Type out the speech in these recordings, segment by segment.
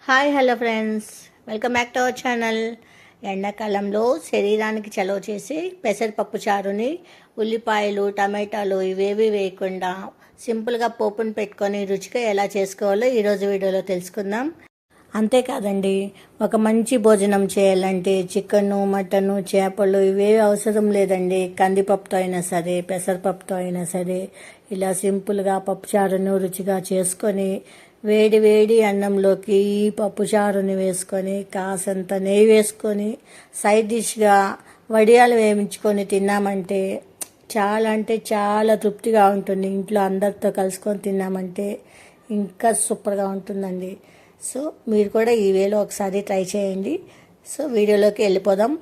Hi hello friends, welcome back to our channel. ఎండాకాలంలో శరీరానికి చలవ చేసి పెసరపప్పు చారుని ఉల్లిపాయలు టమాటాలు ఇవేవి వేయకుండా సింపుల్గా పోపును పెట్టుకొని రుచిగా ఎలా చేసుకోవాలో ఈరోజు వీడియోలో తెలుసుకుందాం. అంతేకాదండి, ఒక మంచి భోజనం చేయాలంటే చికెను మటను చేపలు ఇవేవి అవసరం లేదండి. కందిపప్పుతో అయినా సరే పెసరపప్పుతో అయినా సరే ఇలా సింపుల్గా పప్పుచారును రుచిగా చేసుకొని వేడి వేడి అన్నంలోకి ఈ పప్పుచారుని వేసుకొని కాసంత నెయ్యి వేసుకొని సైడ్ డిష్గా వడియాలు వేయించుకొని తిన్నామంటే చాలా అంటే చాలా తృప్తిగా ఉంటుంది. ఇంట్లో అందరితో కలుసుకొని తిన్నామంటే ఇంకా సూపర్గా ఉంటుందండి. సో మీరు కూడా ఈ వేలో ఒకసారి ట్రై చేయండి. సో వీడియోలోకి వెళ్ళిపోదాం.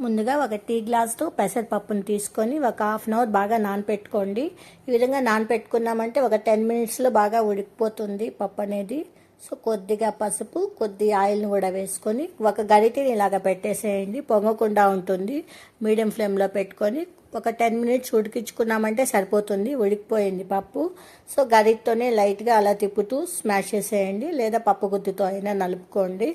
ముందుగా ఒక టీ గ్లాస్తో పెసరపప్పును తీసుకొని ఒక హాఫ్ అన్ అవర్ బాగా నానపెట్టుకోండి. ఈ విధంగా నానపెట్టుకున్నామంటే ఒక 10 మినిట్స్లో బాగా ఉడికిపోతుంది పప్పు అనేది. సో కొద్దిగా పసుపు, కొద్ది ఆయిల్ని కూడా వేసుకొని ఒక గరిటెని ఇలాగ పెట్టేసేయండి. పొంగకుండా ఉంటుంది. మీడియం ఫ్లేమ్లో పెట్టుకొని ఒక 10 మినిట్స్ ఉడికించుకున్నామంటే సరిపోతుంది. ఉడికిపోయింది పప్పు. సో గరిటతోనే లైట్గా అలా తిప్పుతూ స్మాష్ చేసేయండి, లేదా పప్పు గుత్తితో అయినా నలుపుకోండి.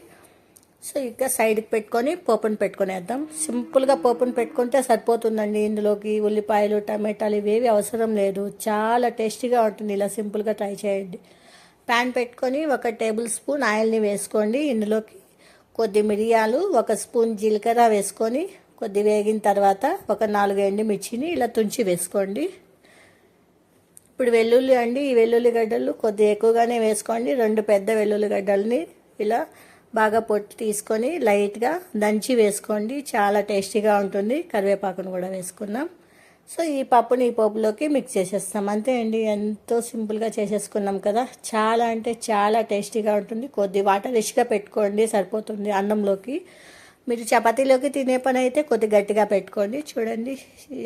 సో ఇక సైడ్కి పెట్టుకొని పోపును పెట్టుకునేద్దాం. సింపుల్గా పోపును పెట్టుకుంటే సరిపోతుందండి. ఇందులోకి ఉల్లిపాయలు టమాటాలు ఇవేవి అవసరం లేదు. చాలా టేస్టీగా ఉంటుంది. ఇలా సింపుల్గా ట్రై చేయండి. ప్యాన్ పెట్టుకొని ఒక టేబుల్ స్పూన్ ఆయిల్ని వేసుకోండి. ఇందులోకి కొద్ది మిరియాలు, ఒక స్పూన్ జీలకర్ర వేసుకొని కొద్ది వేగిన తర్వాత ఒక 4 ఎండుమిర్చిని ఇలా తుంచి వేసుకోండి. ఇప్పుడు వెల్లుల్లి అండి, ఈ వెల్లుల్లి గడ్డలు కొద్ది ఎక్కువగానే వేసుకోండి. 2 పెద్ద వెల్లుల్లి గడ్డల్ని ఇలా బాగా పొట్టు తీసుకొని లైట్గా దంచి వేసుకోండి. చాలా టేస్టీగా ఉంటుంది. కరివేపాకును కూడా వేసుకున్నాం. సో ఈ పప్పుని ఈ పోపులోకి మిక్స్ చేసేస్తాం. అంతే అండి, ఎంతో సింపుల్గా చేసేసుకున్నాం కదా. చాలా అంటే చాలా టేస్టీగా ఉంటుంది. కొద్ది వాటర్ రిచ్గా పెట్టుకోండి, సరిపోతుంది అన్నంలోకి. మీరు చపాతీలోకి తినే పని అయితే కొద్ది గట్టిగా పెట్టుకోండి. చూడండి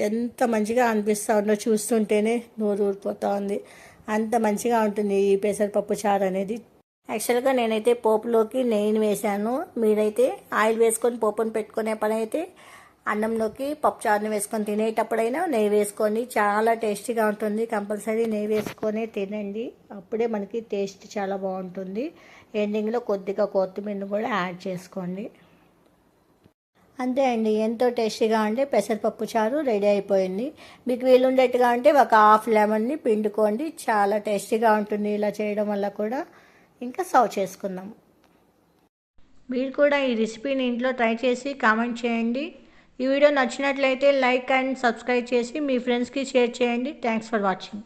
ఎంత మంచిగా అనిపిస్తూ ఉందో, చూస్తుంటేనే నోరు ఊరిపోతూ ఉంది. అంత మంచిగా ఉంటుంది ఈ పెసరపప్పు చారు అనేది. యాక్చువల్గా నేనైతే పోపులోకి నెయ్యిని వేసాను. మీరైతే ఆయిల్ వేసుకొని పోపును పెట్టుకునే పని అయితే అన్నంలోకి పప్పుచారుని వేసుకొని తినేటప్పుడైనా నెయ్యి వేసుకోండి. చాలా టేస్టీగా ఉంటుంది. కంపల్సరీ నెయ్యి వేసుకొని తినండి, అప్పుడే మనకి టేస్ట్ చాలా బాగుంటుంది. ఎండింగ్లో కొద్దిగా కొత్తిమీర కూడా యాడ్ చేసుకోండి. అంతే అండి, ఎంతో టేస్టీగా ఉంటే పెసరపప్పు చారు రెడీ అయిపోయింది. మీకు వీలుండేట్టుగా అంటే ఒక హాఫ్ లెమన్ని పిండుకోండి. చాలా టేస్టీగా ఉంటుంది ఇలా చేయడం వల్ల కూడా. ఇంకా సర్వ్ చేసుకుందాం. మీరు కూడా ఈ రెసిపీని ఇంట్లో ట్రై చేసి కామెంట్ చేయండి. ఈ వీడియో నచ్చినట్లయితే లైక్ అండ్ సబ్స్క్రైబ్ చేసి మీ ఫ్రెండ్స్కి షేర్ చేయండి. Thanks for watching.